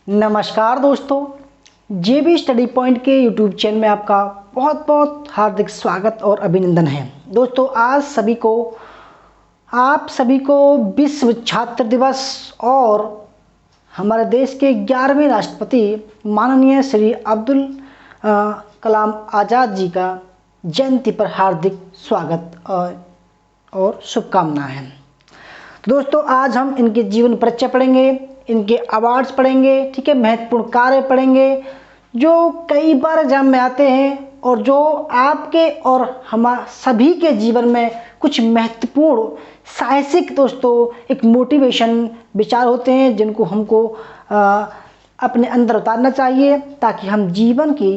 नमस्कार दोस्तों, JB study point के यूट्यूब चैनल में आपका बहुत बहुत हार्दिक स्वागत और अभिनंदन है। दोस्तों, आज आप सभी को विश्व छात्र दिवस और हमारे देश के 11वें राष्ट्रपति माननीय श्री अब्दुल कलाम आज़ाद जी का जयंती पर हार्दिक स्वागत और शुभकामनाएं हैं। दोस्तों, आज हम इनके जीवन परिचय पढ़ेंगे, इनके अवार्ड्स पढ़ेंगे, ठीक है, महत्वपूर्ण कार्य पढ़ेंगे जो कई बार एग्जाम में आते हैं और जो आपके और हम सभी के जीवन में कुछ महत्वपूर्ण साहसिक दोस्तों एक मोटिवेशन विचार होते हैं जिनको हमको अपने अंदर उतारना चाहिए ताकि हम जीवन की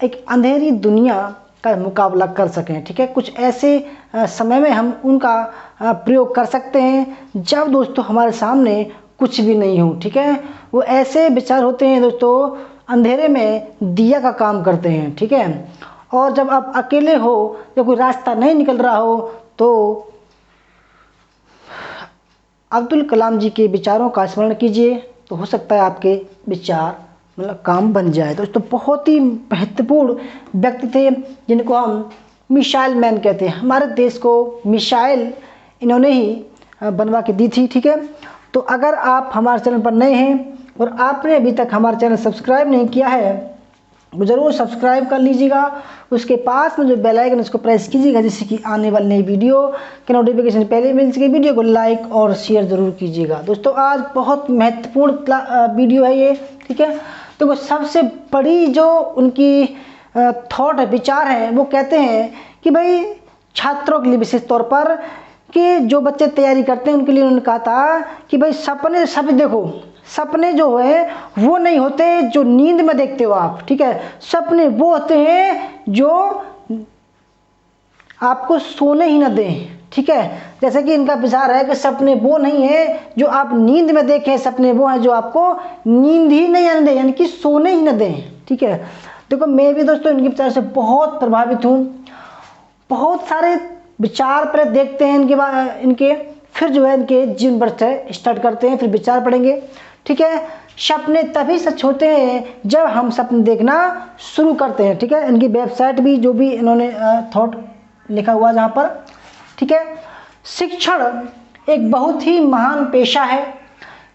एक अंधेरी दुनिया का मुकाबला कर सकें। ठीक है, कुछ ऐसे समय में हम उनका प्रयोग कर सकते हैं जब दोस्तों हमारे सामने कुछ भी नहीं हो। ठीक है, वो ऐसे विचार होते हैं दोस्तों, अंधेरे में दिया का काम करते हैं। ठीक है, और जब आप अकेले हो, जब कोई रास्ता नहीं निकल रहा हो, तो अब्दुल कलाम जी के विचारों का स्मरण कीजिए, तो हो सकता है आपके विचार काम बन जाए। दोस्तों, बहुत ही महत्वपूर्ण व्यक्ति थे जिनको हम मिसाइल मैन कहते हैं। हमारे देश को मिसाइल इन्होंने ही बनवा के दी थी। ठीक है, तो अगर आप हमारे चैनल पर नए हैं और आपने अभी तक हमारा चैनल सब्सक्राइब नहीं किया है तो ज़रूर सब्सक्राइब कर लीजिएगा। उसके पास में जो बेल आइकन उसको प्रेस कीजिएगा जिससे कि आने वाली नई वीडियो के नोटिफिकेशन पहले मिल सके। वीडियो को लाइक और शेयर ज़रूर कीजिएगा। दोस्तों, आज बहुत महत्वपूर्ण वीडियो है ये। ठीक है, तो सबसे बड़ी जो उनकी थॉट है, विचार हैं, वो कहते हैं कि भाई छात्रों के लिए विशेष तौर पर कि जो बच्चे तैयारी करते हैं उनके लिए उन्होंने कहा था कि भाई सपने सब देखो, सपने जो है वो नहीं होते जो नींद में देखते हो आप। ठीक है, सपने वो होते हैं जो आपको सोने ही ना दें। ठीक है, जैसे कि इनका विचार है कि सपने वो नहीं है जो आप नींद में देखें, सपने वो हैं जो आपको नींद ही नहीं आने दें, यानी कि सोने ही ना दें। ठीक है, देखो मैं भी दोस्तों इनके विचार से बहुत प्रभावित हूँ। बहुत सारे विचार पर देखते हैं इनके फिर जो है इनके जीवन परिचय स्टार्ट करते हैं, फिर विचार पढ़ेंगे। ठीक है, सपने तभी सच होते हैं जब हम सपने देखना शुरू करते हैं। ठीक है, इनकी वेबसाइट भी जो भी इन्होंने थॉट लिखा हुआ जहाँ पर। ठीक है, शिक्षण एक बहुत ही महान पेशा है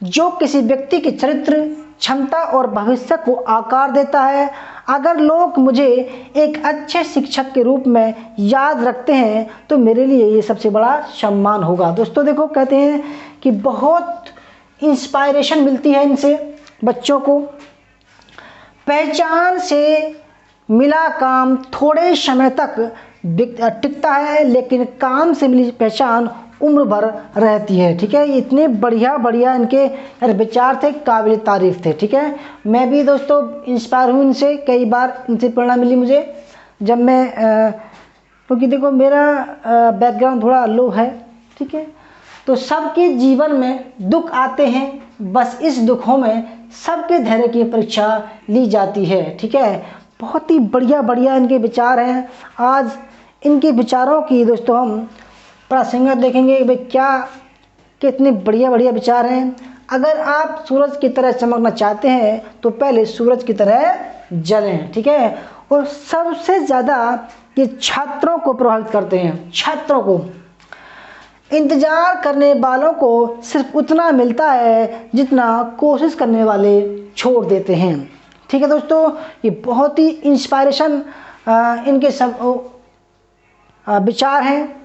जो किसी व्यक्ति के चरित्र, क्षमता और भविष्य को आकार देता है। अगर लोग मुझे एक अच्छे शिक्षक के रूप में याद रखते हैं तो मेरे लिए ये सबसे बड़ा सम्मान होगा। दोस्तों देखो, कहते हैं कि बहुत इंस्पायरेशन मिलती है इनसे बच्चों को। पहचान से मिला काम थोड़े समय तक टिकता है, लेकिन काम से मिली पहचान उम्र भर रहती है। ठीक है, इतने बढ़िया इनके विचार थे, काबिल तारीफ थे। ठीक है, मैं भी दोस्तों इंस्पायर हूँ इनसे, कई बार इनसे प्रेरणा मिली मुझे जब मैं क्योंकि देखो मेरा बैकग्राउंड थोड़ा लो है। ठीक है, तो सबके जीवन में दुख आते हैं, बस इस दुखों में सबके धैर्य की परीक्षा ली जाती है। ठीक है, बहुत ही बढ़िया इनके विचार हैं। आज इनके विचारों की दोस्तों हम प्रासंगिकता देखेंगे भाई क्या कितने बढ़िया विचार हैं। अगर आप सूरज की तरह चमकना चाहते हैं तो पहले सूरज की तरह जलें। ठीक है, और सबसे ज़्यादा ये छात्रों को प्रभावित करते हैं। छात्रों को, इंतजार करने वालों को सिर्फ उतना मिलता है जितना कोशिश करने वाले छोड़ देते हैं। ठीक है दोस्तों, ये बहुत ही इंस्पायरेशन इनके सब विचार हैं।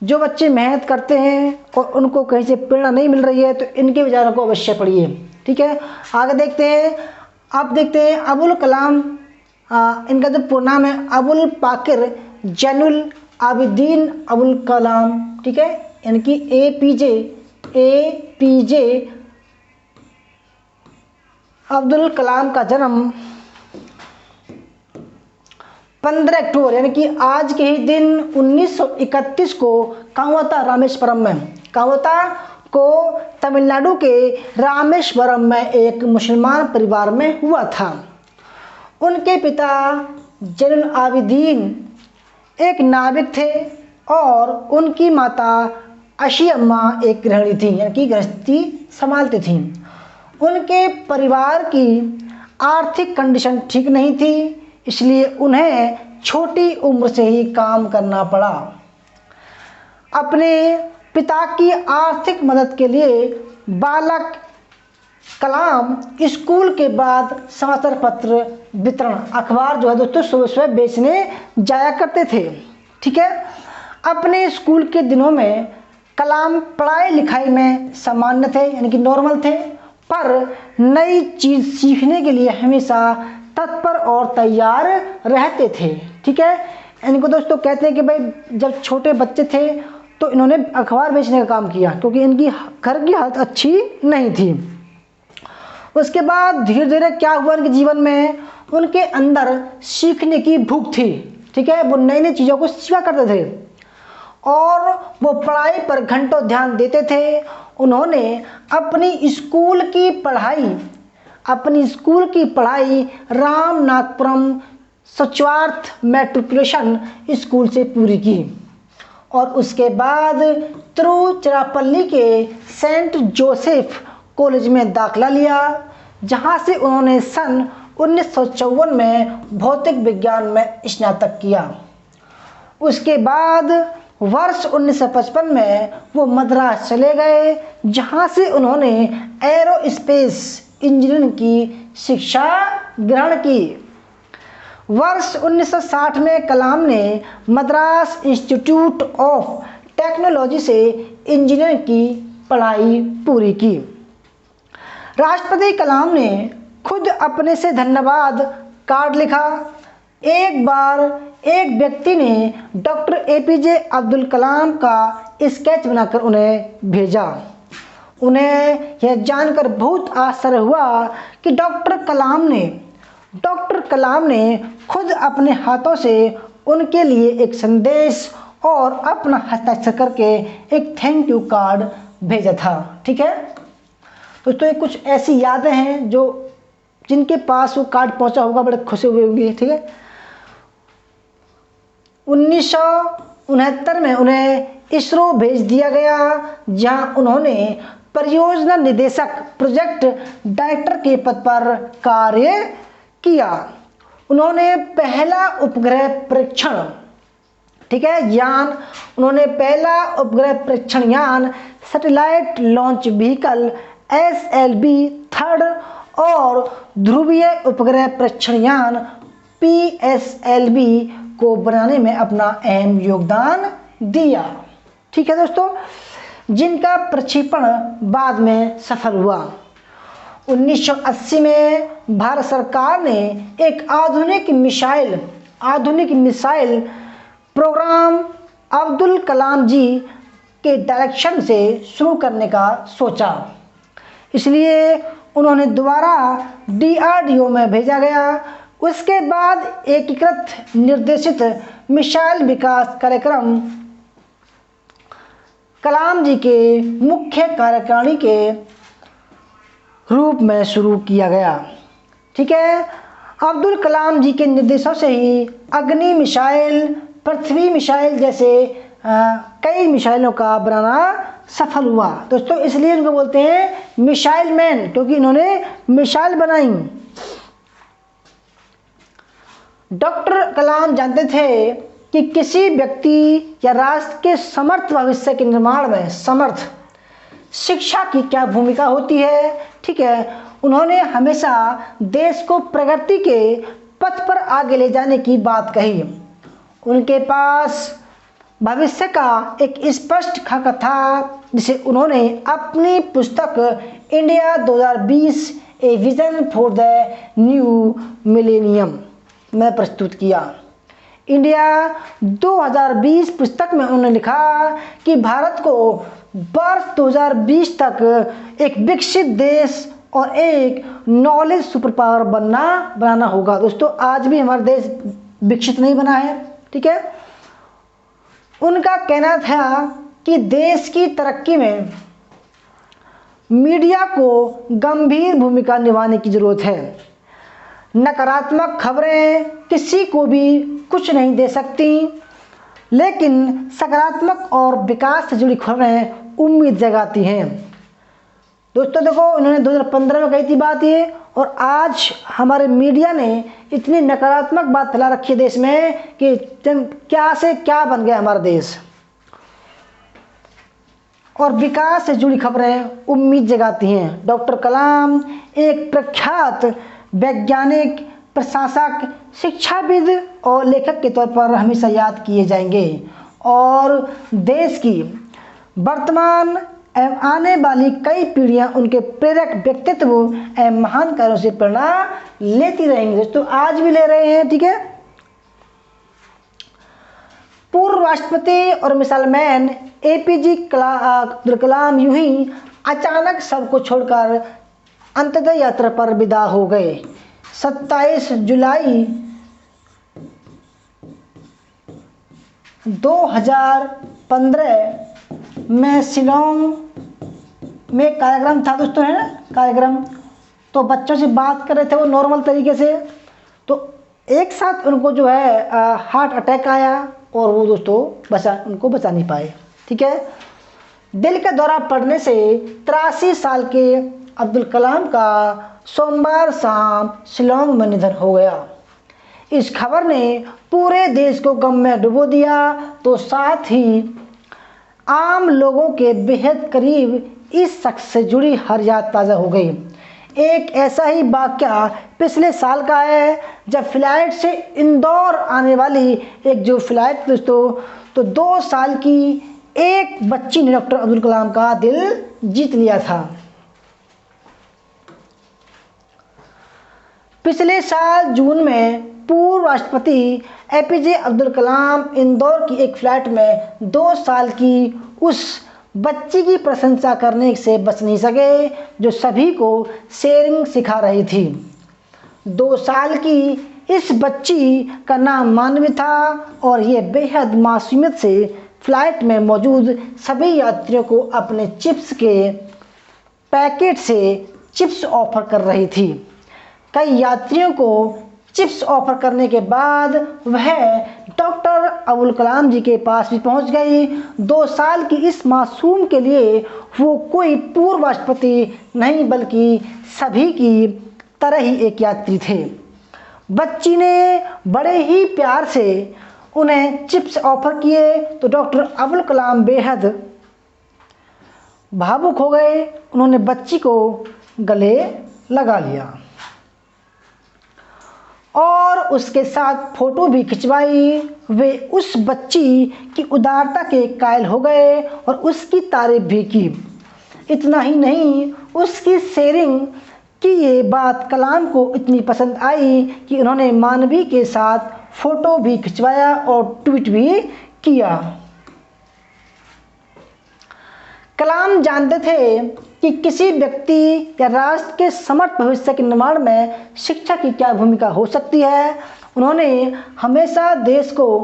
जो बच्चे मेहनत करते हैं और उनको कहीं से प्रेरणा नहीं मिल रही है तो इनके विचारों को अवश्य पढ़िए। ठीक है, आगे देखते हैं। अब देखते हैं अबुल कलाम, इनका जो पूरा नाम है अबुल पाकिर जैनुल आबिदीन अबुल कलाम। ठीक है, इनकी APJ अब्दुल कलाम का जन्म 15 अक्टूबर यानी कि आज के ही दिन 1931 को कांवता रामेश्वरम में, कांवता को तमिलनाडु के रामेश्वरम में एक मुसलमान परिवार में हुआ था। उनके पिता जैनुल आबिदीन एक नाविक थे और उनकी माता अशी अम्मा एक गृहिणी थी, यानी कि गृहस्थी संभालती थी। उनके परिवार की आर्थिक कंडीशन ठीक नहीं थी, इसलिए उन्हें छोटी उम्र से ही काम करना पड़ा। अपने पिता की आर्थिक मदद के लिए बालक कलाम स्कूल के बाद समाचार पत्र वितरण अखबार जो है दोस्तों सुबह सुबह बेचने जाया करते थे। ठीक है, अपने स्कूल के दिनों में कलाम पढ़ाई लिखाई में सामान्य थे, यानी कि नॉर्मल थे, पर नई चीज़ सीखने के लिए हमेशा तत्पर और तैयार रहते थे। ठीक है, इनको दोस्तों कहते हैं कि भाई जब छोटे बच्चे थे तो इन्होंने अखबार बेचने का काम किया, क्योंकि इनकी घर की हालत अच्छी नहीं थी। उसके बाद धीरे धीरे क्या हुआ, इनके जीवन में उनके अंदर सीखने की भूख थी। ठीक है, वो नई नई चीज़ों को सीखा करते थे और वो पढ़ाई पर घंटों ध्यान देते थे। उन्होंने अपनी स्कूल की पढ़ाई रामनाथपुरम सचवार्थ मैट्रिकुलेशन स्कूल से पूरी की और उसके बाद तिरुचिरापल्ली के सेंट जोसेफ कॉलेज में दाखिला लिया, जहां से उन्होंने सन 1954 में भौतिक विज्ञान में स्नातक किया। उसके बाद वर्ष 1955 में वो मद्रास चले गए, जहां से उन्होंने एरोस्पेस इंजीनियरिंग की शिक्षा ग्रहण की। वर्ष 1960 में कलाम ने मद्रास इंस्टीट्यूट ऑफ टेक्नोलॉजी से इंजीनियरिंग की पढ़ाई पूरी की। राष्ट्रपति कलाम ने खुद अपने से धन्यवाद कार्ड लिखा। एक बार एक व्यक्ति ने डॉक्टर एपीजे अब्दुल कलाम का स्केच बनाकर उन्हें भेजा। उन्हें यह जानकर बहुत आश्चर्य हुआ कि डॉक्टर कलाम ने खुद अपने हाथों से उनके लिए एक संदेश और अपना हस्ताक्षर करके एक थैंक यू कार्ड भेजा था। ठीक है दोस्तों, ये कुछ ऐसी यादें हैं जो जिनके पास वो कार्ड पहुंचा होगा बड़े खुशी हुए होंगे। ठीक है, 1969 में उन्हें इसरो भेज दिया गया, जहां उन्होंने परियोजना निदेशक प्रोजेक्ट डायरेक्टर के पद पर कार्य किया। उन्होंने पहला उपग्रह परीक्षण यान सैटेलाइट लॉन्च व्हीकल SLV 3 और ध्रुवीय उपग्रह परीक्षण यान PSLV को बनाने में अपना अहम योगदान दिया। ठीक है दोस्तों, जिनका प्रक्षेपण बाद में सफल हुआ। 1980 में भारत सरकार ने एक आधुनिक मिसाइल प्रोग्राम अब्दुल कलाम जी के डायरेक्शन से शुरू करने का सोचा, इसलिए उन्होंने दोबारा DRDO में भेजा गया। उसके बाद एकीकृत निर्देशित मिसाइल विकास कार्यक्रम कलाम जी के मुख्य कार्यकारिणी के रूप में शुरू किया गया। ठीक है, अब्दुल कलाम जी के निर्देशों से ही अग्नि मिसाइल, पृथ्वी मिसाइल जैसे कई मिसाइलों का बनाना सफल हुआ दोस्तों। इसलिए इनको बोलते हैं मिसाइल मैन, क्योंकि इन्होंने मिसाइल बनाई। डॉक्टर कलाम जानते थे कि किसी व्यक्ति या राष्ट्र के समर्थ भविष्य के निर्माण में शिक्षा की क्या भूमिका होती है। ठीक है, उन्होंने हमेशा देश को प्रगति के पथ पर आगे ले जाने की बात कही। उनके पास भविष्य का एक स्पष्ट खाका था, जिसे उन्होंने अपनी पुस्तक India 2020 a vision for the new millennium में प्रस्तुत किया। इंडिया 2020 पुस्तक में उन्होंने लिखा कि भारत को वर्ष 2020 तक एक विकसित देश और एक नॉलेज सुपर पावर बनाना होगा। दोस्तों, आज भी हमारा देश विकसित नहीं बना है। ठीक है, उनका कहना था कि देश की तरक्की में मीडिया को गंभीर भूमिका निभाने की जरूरत है। नकारात्मक खबरें किसी को भी कुछ नहीं दे सकती, लेकिन सकारात्मक और विकास से जुड़ी खबरें उम्मीद जगाती हैं। दोस्तों देखो, इन्होंने 2015 में कही थी बात ये, और आज हमारे मीडिया ने इतनी नकारात्मक बात फैला रखी है देश में कि क्या से क्या बन गया हमारा देश। और विकास से जुड़ी खबरें उम्मीद जगाती हैं। डॉक्टर कलाम एक प्रख्यात वैज्ञानिक, प्रशासक, शिक्षाविद और लेखक के तौर पर हमेशा याद किए जाएंगे, और देश की वर्तमान एवं आने वाली कई पीढ़ियां उनके प्रेरक व्यक्तित्व एवं महान कार्यों से प्रेरणा लेती रहेंगी। दोस्तों आज भी ले रहे हैं, ठीक है। पूर्व राष्ट्रपति और missile man APJ Abdul Kalam यूं ही अचानक सबको छोड़कर अंततः यात्रा पर विदा हो गए। 27 जुलाई 2015 में शिलोंग में कार्यक्रम था दोस्तों, है ना कार्यक्रम। तो बच्चों से बात कर रहे थे वो नॉर्मल तरीके से, तो एक साथ उनको जो है हार्ट अटैक आया और वो दोस्तों उनको बचा नहीं पाए, ठीक है। दिल का दौरा पड़ने से 83 साल के अब्दुल कलाम का सोमवार शाम शिलोंग में निधन हो गया। इस खबर ने पूरे देश को गम में डुबो दिया, तो साथ ही आम लोगों के बेहद करीब इस शख्स से जुड़ी हर याद ताज़ा हो गई। एक ऐसा ही वाक़या पिछले साल का है, जब फ्लाइट से इंदौर आने वाली एक जो फ्लाइट दोस्तों, तो 2 साल की एक बच्ची ने डॉक्टर अब्दुल कलाम का दिल जीत लिया था। पिछले साल जून में पूर्व राष्ट्रपति एपीजे अब्दुल कलाम इंदौर की एक फ्लाइट में 2 साल की उस बच्ची की प्रशंसा करने से बच नहीं सके, जो सभी को शेयरिंग सिखा रही थी। 2 साल की इस बच्ची का नाम मानवी था, और ये बेहद मासूमियत से फ्लाइट में मौजूद सभी यात्रियों को अपने चिप्स के पैकेट से चिप्स ऑफर कर रही थी। कई यात्रियों को चिप्स ऑफर करने के बाद वह डॉक्टर अब्दुल कलाम जी के पास भी पहुंच गई। 2 साल की इस मासूम के लिए वो कोई पूर्व राष्ट्रपति नहीं, बल्कि सभी की तरह ही एक यात्री थे। बच्ची ने बड़े ही प्यार से उन्हें चिप्स ऑफर किए, तो डॉक्टर अब्दुल कलाम बेहद भावुक हो गए। उन्होंने बच्ची को गले लगा लिया और उसके साथ फोटो भी खिंचवाई। वे उस बच्ची की उदारता के कायल हो गए और उसकी तारीफ भी की। इतना ही नहीं, उसकी शेयरिंग की ये बात कलाम को इतनी पसंद आई कि उन्होंने मानवी के साथ फोटो भी खिंचवाया और ट्वीट भी किया। कलाम जानते थे कि किसी व्यक्ति या राष्ट्र के समर्थ भविष्य के निर्माण में शिक्षा की क्या भूमिका हो सकती है। उन्होंने हमेशा देश को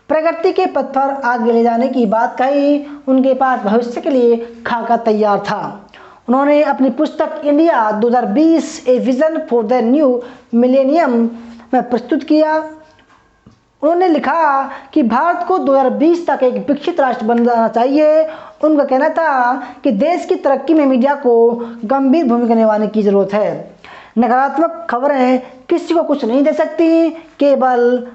प्रगति के पथ पर आगे ले जाने की बात कही। उनके पास भविष्य के लिए खाका तैयार था। उन्होंने अपनी पुस्तक India 2020 a vision for the new millennium में प्रस्तुत किया। उन्होंने लिखा कि भारत को 2020 तक एक विकसित राष्ट्र बन जाना चाहिए। उनका कहना था कि देश की तरक्की में मीडिया को गंभीर भूमिका निभाने की ज़रूरत है। नकारात्मक खबरें किसी को कुछ नहीं दे सकती, केवल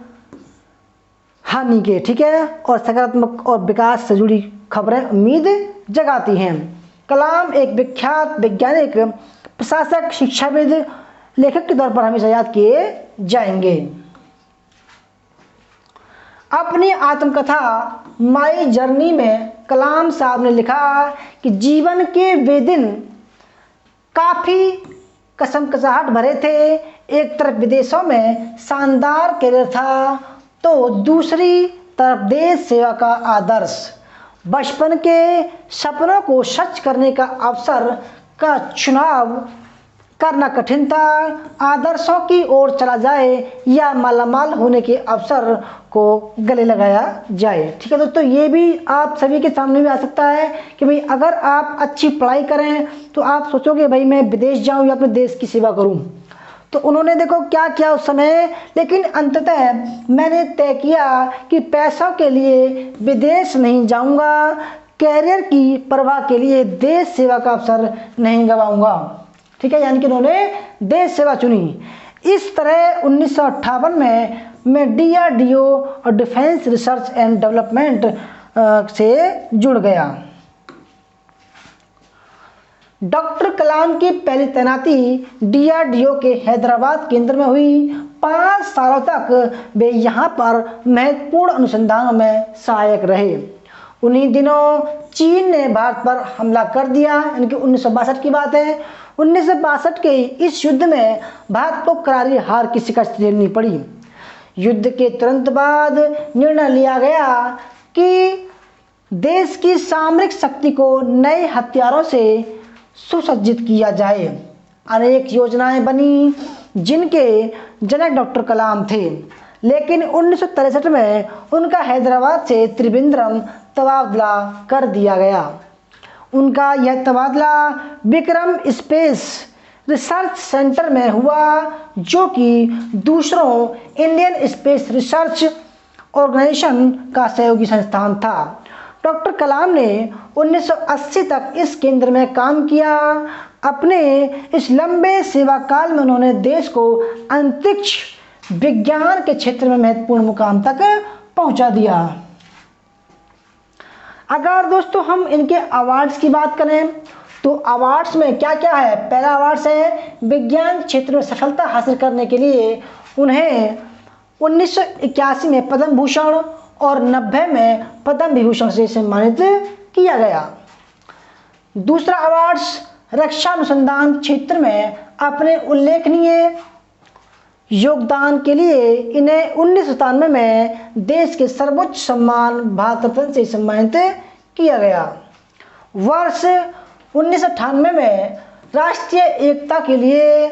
हानि के, ठीक है, और सकारात्मक और विकास से जुड़ी खबरें उम्मीद जगाती हैं। कलाम एक विख्यात वैज्ञानिक, प्रशासक, शिक्षाविद, लेखक के तौर पर हमेशा याद किए जाएंगे। अपनी आत्मकथा माई जर्नी में कलाम साहब ने लिखा कि जीवन के वे दिन काफ़ी कसमकसाहट भरे थे। एक तरफ विदेशों में शानदार करियर था, तो दूसरी तरफ देश सेवा का आदर्श। बचपन के सपनों को सच करने का अवसर का चुनाव करना कठिन था। आदर्शों की ओर चला जाए या मालामाल होने के अवसर को गले लगाया जाए। ठीक है दोस्तों, ये भी आप सभी के सामने भी आ सकता है कि भाई अगर आप अच्छी पढ़ाई करें तो आप सोचोगे भाई मैं विदेश जाऊं या अपने देश की सेवा करूं। तो उन्होंने देखो क्या किया उस समय, लेकिन अंततः मैंने तय किया कि पैसों के लिए विदेश नहीं जाऊंगा, कैरियर की परवाह के लिए देश सेवा का अवसर नहीं गंवाऊंगा। ठीक है, यानी कि उन्होंने देश सेवा चुनी। इस तरह 1958 में मैं DRDO और डिफेंस रिसर्च एंड डेवलपमेंट से जुड़ गया। डॉक्टर कलाम की पहली तैनाती DRDO के हैदराबाद केंद्र में हुई। 5 सालों तक वे यहाँ पर महत्वपूर्ण अनुसंधानों में सहायक रहे। उन्हीं दिनों चीन ने भारत पर हमला कर दिया, यानी कि 1962 की बात है। 1962 के इस युद्ध में भारत को करारी हार की शिकस्त झेलनी पड़ी। युद्ध के तुरंत बाद निर्णय लिया गया कि देश की सामरिक शक्ति को नए हथियारों से सुसज्जित किया जाए। अनेक योजनाएं बनी जिनके जनक डॉक्टर कलाम थे, लेकिन 1963 में उनका हैदराबाद से त्रिवेंद्रम तबादला कर दिया गया। उनका यह तबादला विक्रम स्पेस रिसर्च सेंटर में हुआ, जो कि दूसरों इंडियन स्पेस रिसर्च ऑर्गेनाइजेशन का सहयोगी संस्थान था। डॉक्टर कलाम ने 1980 तक इस केंद्र में काम किया। अपने इस लंबे सेवा काल में उन्होंने देश को अंतरिक्ष विज्ञान के क्षेत्र में महत्वपूर्ण मुकाम तक पहुंचा दिया। अगर दोस्तों हम इनके अवार्ड्स की बात करें तो अवार्ड्स में क्या क्या है। पहला अवार्ड्स है विज्ञान क्षेत्र में सफलता हासिल करने के लिए उन्हें 1981 में पद्म भूषण और 90 में पद्म विभूषण से सम्मानित किया गया। दूसरा अवार्ड्स रक्षा अनुसंधान क्षेत्र में अपने उल्लेखनीय योगदान के लिए इन्हें 1997 में देश के सर्वोच्च सम्मान भारत रत्न से सम्मानित किया गया। वर्ष 1998 में राष्ट्रीय एकता के लिए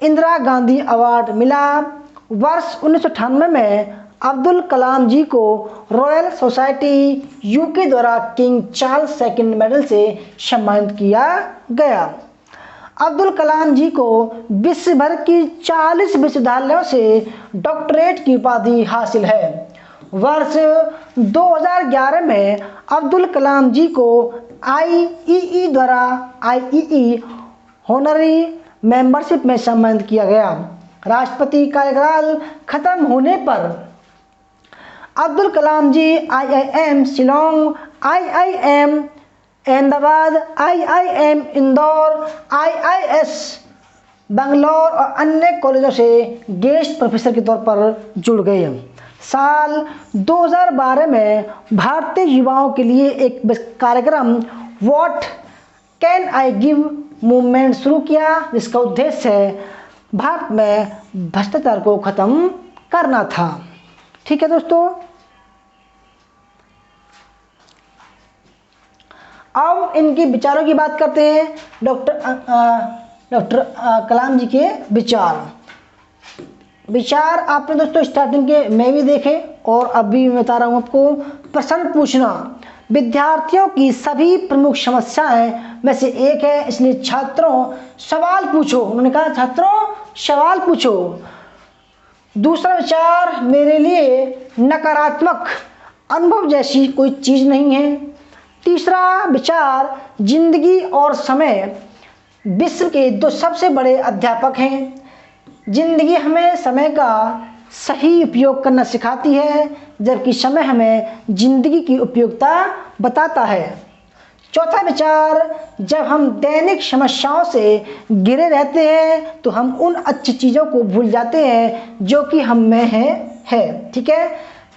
इंदिरा गांधी अवार्ड मिला। वर्ष 1998 में अब्दुल कलाम जी को रॉयल सोसाइटी यूके द्वारा किंग चार्ल्स सेकंड मेडल से सम्मानित किया गया। अब्दुल कलाम जी को विश्व भर की 40 विश्वविद्यालयों से डॉक्टरेट की उपाधि हासिल है। वर्ष 2011 में अब्दुल कलाम जी को IEE द्वारा IEE होनरी मेंबरशिप में सम्मानित किया गया। राष्ट्रपति कार्यकाल खत्म होने पर अब्दुल कलाम जी IIM Shillong, IIM Ahmedabad, IIM Indore, IIS Bangalore और अन्य कॉलेजों से गेस्ट प्रोफेसर के तौर पर जुड़ गए। साल 2012 में भारतीय युवाओं के लिए एक कार्यक्रम what can I give movement शुरू किया, जिसका उद्देश्य है भारत में भ्रष्टाचार को खत्म करना था। ठीक है दोस्तों, अब इनके विचारों की बात करते हैं। डॉक्टर कलाम जी के विचार आपने दोस्तों स्टार्टिंग के मैं भी देखे और अभी मैं बता रहा हूँ आपको। प्रश्न पूछना विद्यार्थियों की सभी प्रमुख समस्याएं में से एक है, इसलिए छात्रों सवाल पूछो। उन्होंने कहा छात्रों सवाल पूछो। दूसरा विचार, मेरे लिए नकारात्मक अनुभव जैसी कोई चीज़ नहीं है। तीसरा विचार, जिंदगी और समय विश्व के 2 सबसे बड़े अध्यापक हैं। जिंदगी हमें समय का सही उपयोग करना सिखाती है, जबकि समय हमें जिंदगी की उपयोगिता बताता है। चौथा विचार, जब हम दैनिक समस्याओं से घिरे रहते हैं तो हम उन अच्छी चीज़ों को भूल जाते हैं जो कि हम में है। ठीक है।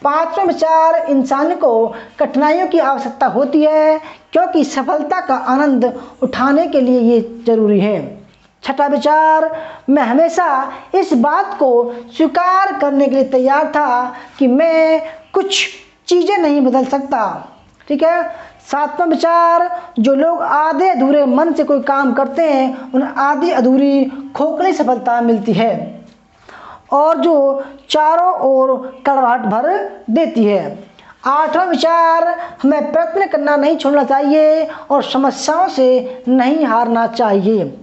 पांचवा विचार, इंसान को कठिनाइयों की आवश्यकता होती है क्योंकि सफलता का आनंद उठाने के लिए ये जरूरी है। छठा विचार, मैं हमेशा इस बात को स्वीकार करने के लिए तैयार था कि मैं कुछ चीज़ें नहीं बदल सकता। ठीक है। सातवां विचार, जो लोग आधे अधूरे मन से कोई काम करते हैं उन्हें आधी अधूरी खोखली सफलता मिलती है और जो चारों ओर कड़वाहट भर देती है। आठवां विचार, हमें प्रयत्न करना नहीं छोड़ना चाहिए और समस्याओं से नहीं हारना चाहिए।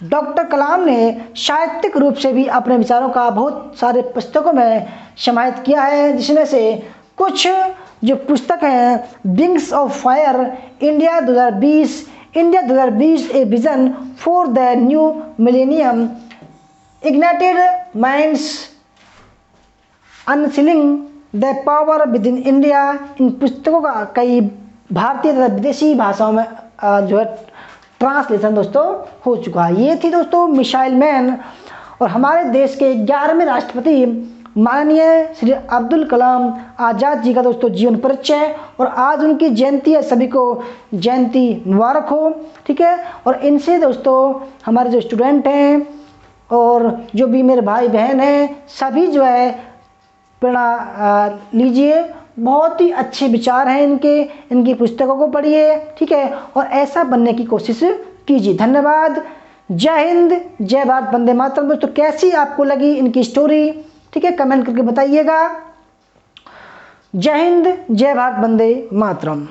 डॉक्टर कलाम ने साहित्यिक रूप से भी अपने विचारों का बहुत सारे पुस्तकों में समाहित किया है, जिसमें से कुछ जो पुस्तक है wings of fire India 2020 a vision for the new millennium, ignited minds unleashing the power within India. इन पुस्तकों का कई भारतीय तथा विदेशी भाषाओं में जो है ट्रांसलेशन दोस्तों हो चुका है। ये थी दोस्तों मिसाइल मैन और हमारे देश के 11वें राष्ट्रपति माननीय श्री अब्दुल कलाम आज़ाद जी का दोस्तों जीवन परिचय। और आज उनकी जयंती है, सभी को जयंती मुबारक हो। ठीक है, और इनसे दोस्तों हमारे जो स्टूडेंट हैं और जो भी मेरे भाई बहन हैं सभी जो है प्रेरणा लीजिए। बहुत ही अच्छे विचार हैं इनकी पुस्तकों को पढ़िए। ठीक है, और ऐसा बनने की कोशिश कीजिए। धन्यवाद। जय हिंद, जय भारत, वंदे मातरम। दोस्तों कैसी आपको लगी इनकी स्टोरी, ठीक है, कमेंट करके बताइएगा। जय हिंद, जय भारत, वंदे मातरम।